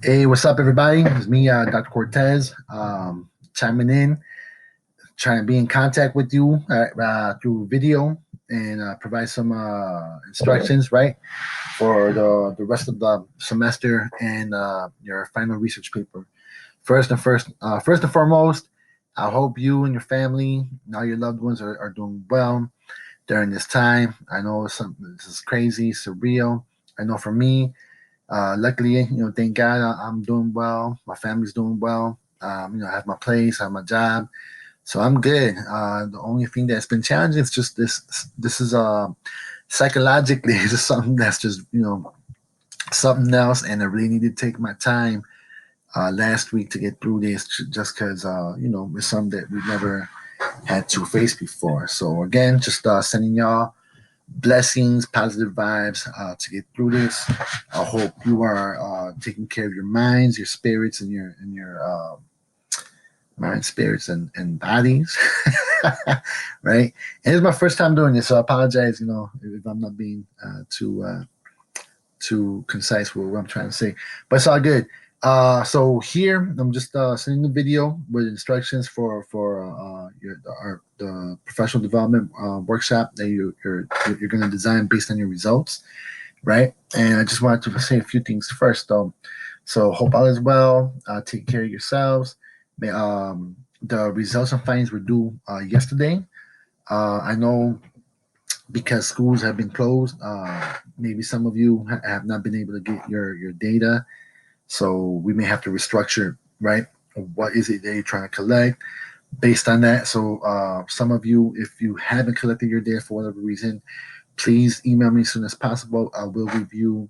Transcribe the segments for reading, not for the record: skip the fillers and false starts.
Hey, what's up, everybody? It's me, Dr. Cortez, chiming in, trying to be in contact with you through video and provide some instructions, right, for the rest of the semester and your final research paper. First and foremost, I hope you and your family and all your loved ones are doing well during this time. I know this is crazy, surreal. I know for me, luckily, thank God I'm doing well. My family's doing well. I have my place, I have my job, so I'm good. The only thing that's been challenging is just this. This is psychologically it's just something that's just something else, and I really need to take my time last week to get through this, just because it's something that we've never had to face before. So again, just sending y'all blessings, positive vibes to get through this. I hope you are taking care of your minds, your spirits, and your mind, spirits, and bodies, right? And it's my first time doing this, so I apologize, if I'm not being too concise with what I'm trying to say, but it's all good. So here I'm just sending the video with instructions for the professional development workshop that you're going to design based on your results, right? And I just wanted to say a few things first, though. So hope all is well. Take care of yourselves. The results and findings were due yesterday. I know because schools have been closed. Maybe some of you have not been able to get your data, so we may have to restructure, right? What is it that you're trying to collect based on that? So some of you, if you haven't collected your data for whatever reason, please email me as soon as possible. I will review.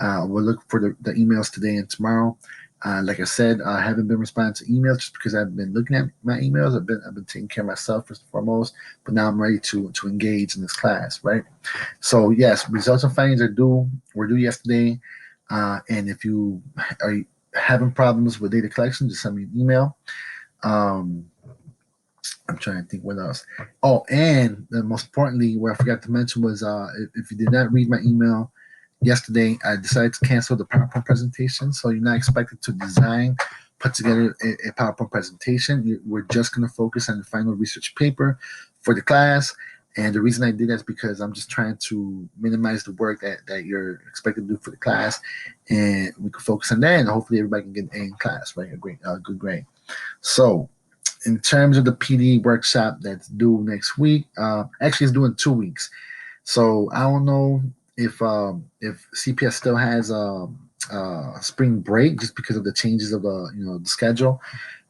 We'll look for the emails today and tomorrow. Like I said, I haven't been responding to emails just because I've been looking at my emails. I've been taking care of myself first and foremost, but now I'm ready to engage in this class, right? So yes, results and findings were due yesterday, and if you are having problems with data collection, just send me an email. Um, I'm trying to think what else. Oh, and most importantly, what I forgot to mention was if you did not read my email yesterday, I decided to cancel the PowerPoint presentation. So you're not expected to put together a PowerPoint presentation. We're just going to focus on the final research paper for the class. And the reason I did that is because I'm just trying to minimize the work that you're expected to do for the class, and we can focus on that, and hopefully everybody can get an A in class, right? A good grade. So in terms of the PD workshop that's due next week, actually it's due in 2 weeks. So I don't know if CPS still has spring break just because of the changes of the schedule,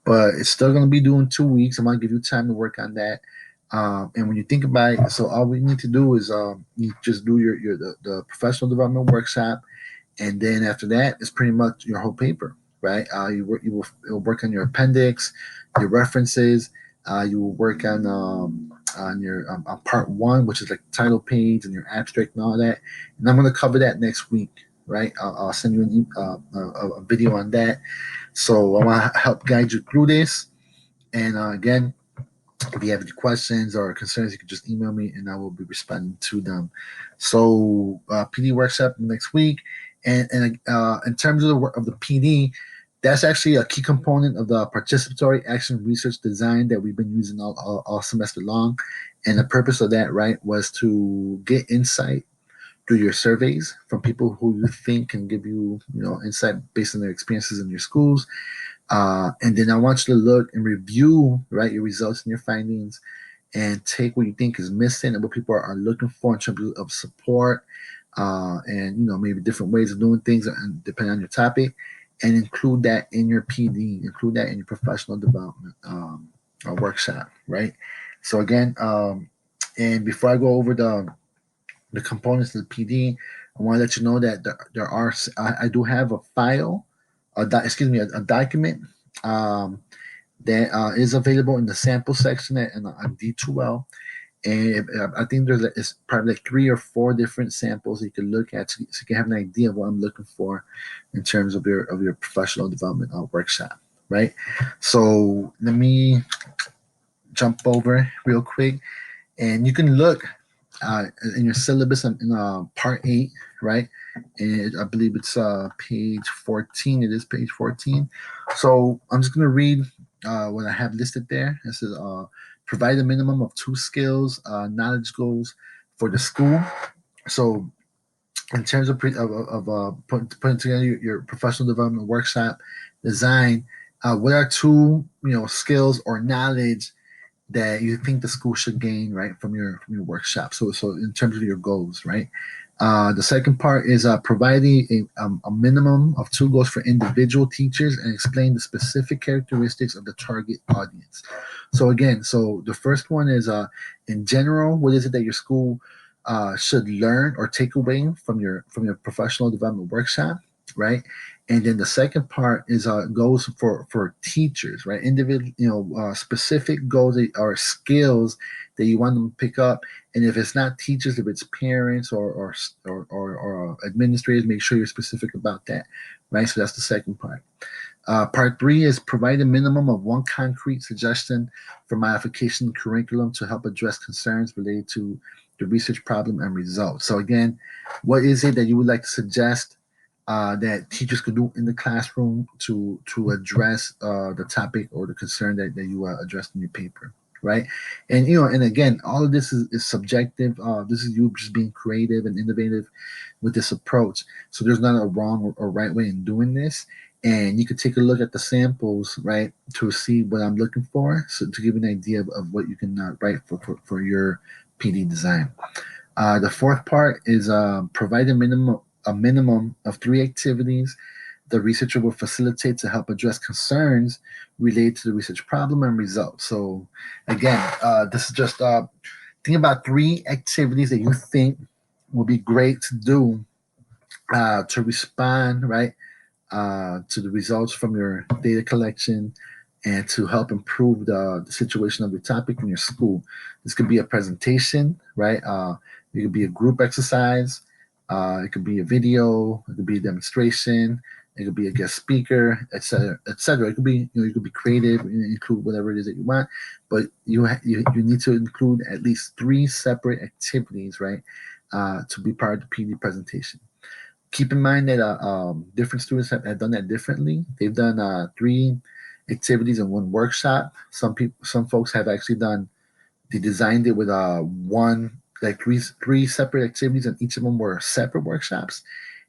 but it's still going to be due in 2 weeks. I'm going to give you time to work on that. And when you think about it, so all we need to do is you just do the professional development workshop, and then after that, it's pretty much your whole paper, right? You'll work on your appendix, your references. You will work on your on part one, which is like the title page and your abstract and all that. And I'm going to cover that next week, right? I'll send you a video on that. So I want to help guide you through this. And again, if you have any questions or concerns, you can just email me and I will be responding to them. So PD workshop next week, and in terms of the PD, that's actually a key component of the participatory action research design that we've been using all semester long. And the purpose of that, right, was to get insight through your surveys from people who you think can give you, insight based on their experiences in your schools, and then I want you to look and review, right, your results and your findings, and take what you think is missing and what people are looking for in terms of support, and maybe different ways of doing things, and depending on your topic, and include that in your PD, include that in your professional development workshop, right? So again, and before I go over the components of the PD, I want to let you know that there are I do have a file, a document um, that is available in the sample section on D2L. And I think it's probably like 3 or 4 different samples that you can look at, so you can have an idea of what I'm looking for in terms of your professional development workshop, right? So let me jump over real quick, and you can look in your syllabus in part 8, right? And I believe it's page 14. It is page 14. So I'm just going to read what I have listed there. It says, provide a minimum of 2 skills, knowledge goals for the school. So in terms of putting together your professional development workshop design, what are 2 skills or knowledge that you think the school should gain, right, from your workshop? So in terms of your goals, right? The second part is providing a minimum of 2 goals for individual teachers and explain the specific characteristics of the target audience. So again, so the first one is in general, what is it that your school should learn or take away from your professional development workshop, right? And then the second part is goals for teachers, right? Individual, specific goals or skills that you want them to pick up. And if it's not teachers, if it's parents or administrators, make sure you're specific about that, right? So that's the second part. Part 3 is provide a minimum of 1 concrete suggestion for modification in curriculum to help address concerns related to the research problem and results. So again, what is it that you would like to suggest that teachers could do in the classroom to address the topic or the concern that you addressed in your paper, right? And again, all of this is subjective. This is you just being creative and innovative with this approach. So there's not a wrong or right way in doing this. And you could take a look at the samples, right, to see what I'm looking for, so to give you an idea of what you can write for your PD design. The fourth part is provide a minimum of 3 activities the researcher will facilitate to help address concerns related to the research problem and results. So again, this is just think about 3 activities that you think will be great to do to respond, right, to the results from your data collection and to help improve the situation of your topic in your school. This could be a presentation, right? It could be a group exercise. It could be a video. It could be a demonstration. It could be a guest speaker, etc., etc. It could be, you could be creative and include whatever it is that you want, but you need to include at least 3 separate activities, right, to be part of the PD presentation. Keep in mind that different students have done that differently. They've done 3 activities in 1 workshop. Some folks have actually they designed it with three separate activities, and each of them were separate workshops.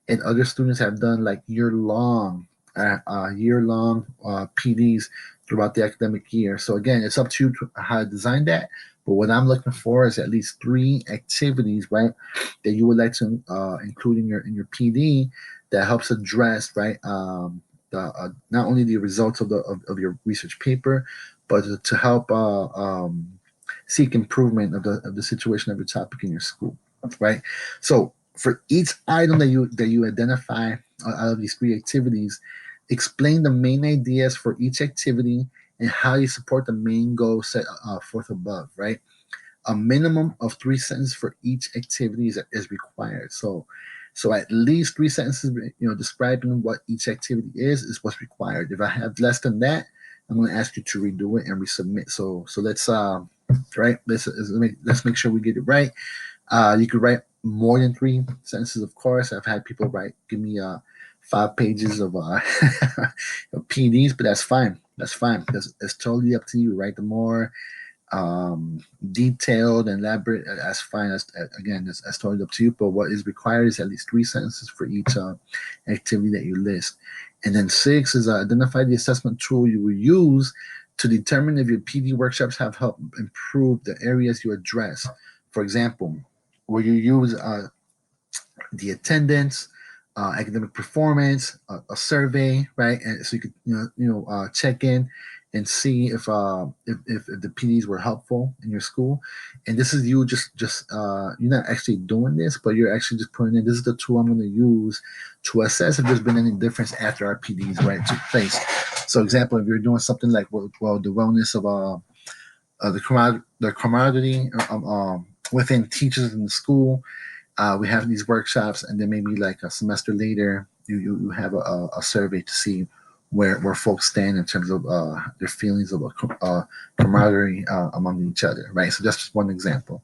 And other students have done like year-long PDs throughout the academic year. So again, it's up to you how to design that. But what I'm looking for is at least 3 activities, right, that you would like to include in your PD that helps address, right, not only the results of your research paper, but to help seek improvement of the situation of your topic in your school, right? So for each item that you identify out of these 3 activities, explain the main ideas for each activity and how you support the main goal set forth above, right? A minimum of 3 sentences for each activity is required. So at least 3 sentences, describing what each activity is what's required. If I have less than that, I'm going to ask you to redo it and resubmit. So let's right, let's make sure we get it right. You could write more than 3 sentences, of course. I've had people give me 5 pages of of PDs, but that's fine. That's fine. It's totally up to you. Write the more detailed and elaborate. That's fine. That's totally up to you. But what is required is at least 3 sentences for each activity that you list. And then 6 is identify the assessment tool you will use to determine if your PD workshops have helped improve the areas you address. For example, will you use the attendance, academic performance, a survey, right? And so you could check in and see if the PDs were helpful in your school. And this is you just you're not actually doing this, but you're actually just putting in, this is the tool I'm going to use to assess if there's been any difference after our PDs, right, took place. So example, if you're doing something like the wellness of the camaraderie within teachers in the school, we have these workshops, and then maybe like a semester later, you have a survey to see where folks stand in terms of their feelings of camaraderie among each other, right? So that's just one example.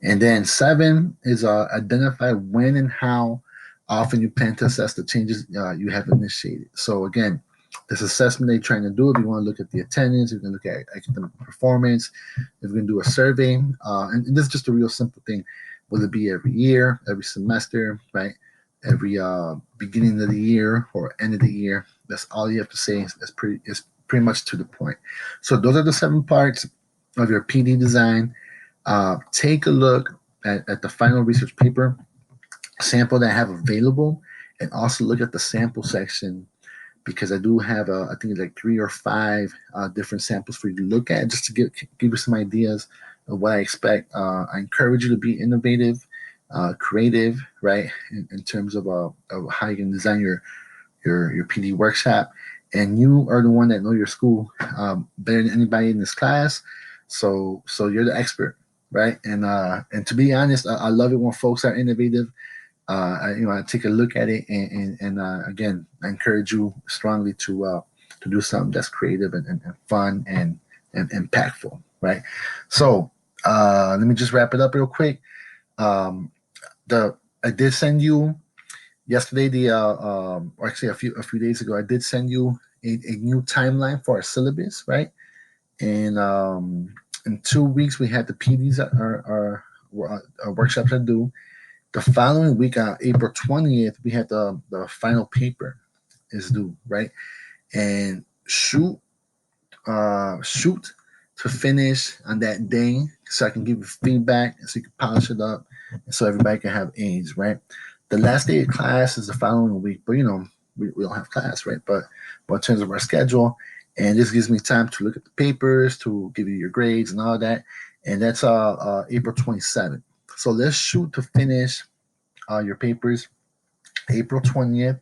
And then 7 is identify when and how often you plan to assess the changes you have initiated. So again, this assessment that you're trying to do, if you want to look at the attendance, you're going to look at academic performance, if you're going to do a survey, and this is just a real simple thing. Will it be every year, every semester, right? Every beginning of the year or end of the year? That's all you have to say. It's pretty much to the point. So those are the 7 parts of your PD design. Take a look at the final research paper sample that I have available, and also look at the sample section, because I do have I think like 3 or 5 different samples for you to look at, just to give you some ideas of what I expect. I encourage you to be innovative, creative, right, in terms of how you can design your PD workshop. And you are the one that know your school better than anybody in this class. So you're the expert, right? And to be honest, I love it when folks are innovative. I take a look at it, and again, I encourage you strongly to do something that's creative and fun and impactful, right? So let me just wrap it up real quick. Um, the I did send you yesterday, or actually a few days ago, I did send you a new timeline for our syllabus, right? And in 2 weeks we had the PDs our workshops are due. The following week, on April 20th, we had the final paper is due, right? And shoot to finish on that day, so I can give you feedback, and so you can polish it up, and so everybody can have A's, right? The last day of class is the following week, but we don't have class, right? But in terms of our schedule, and this gives me time to look at the papers, to give you your grades and all that, and that's April 27th. So let's shoot to finish your papers April 20th.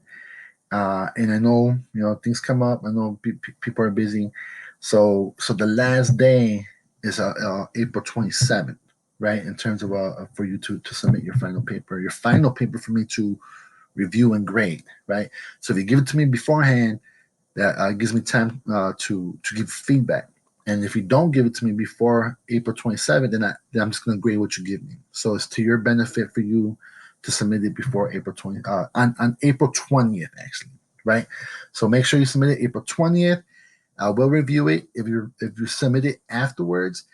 And I know things come up. I know people are busy, so the last day is April 27th, right? In terms of for you to submit your final paper for me to review and grade, right? So if you give it to me beforehand, that gives me time to give feedback. And if you don't give it to me before April 27th, then I'm just going to grade what you give me. So it's to your benefit for you to submit it before April 20 on April 20th, actually, right? So make sure you submit it April 20th. I will review it. If you submit it afterwards,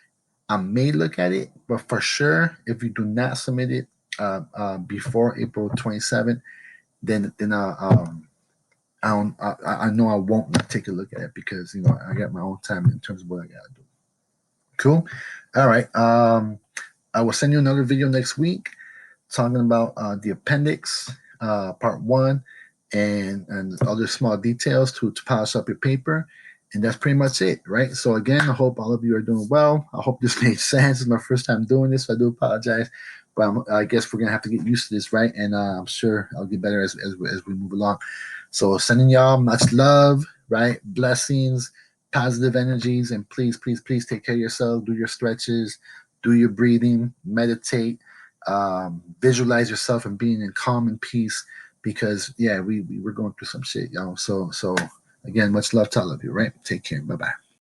I may look at it, but for sure, if you do not submit it before April 27th, then I know I won't not take a look at it, because I got my own time in terms of what I gotta do. Cool. All right. I will send you another video next week talking about the appendix, part 1, and other small details to polish up your paper. And that's pretty much it, right? So again, I hope all of you are doing well. I hope this made sense. It's my first time doing this, so I do apologize. But I guess we're gonna have to get used to this, right? And I'm sure I'll get better as we move along. So sending y'all much love, right? Blessings, positive energies, and please, please, please take care of yourself. Do your stretches, do your breathing, meditate, visualize yourself and being in calm and peace, because yeah, we're going through some shit, y'all. So again, much love to all of you, right? Take care. Bye bye.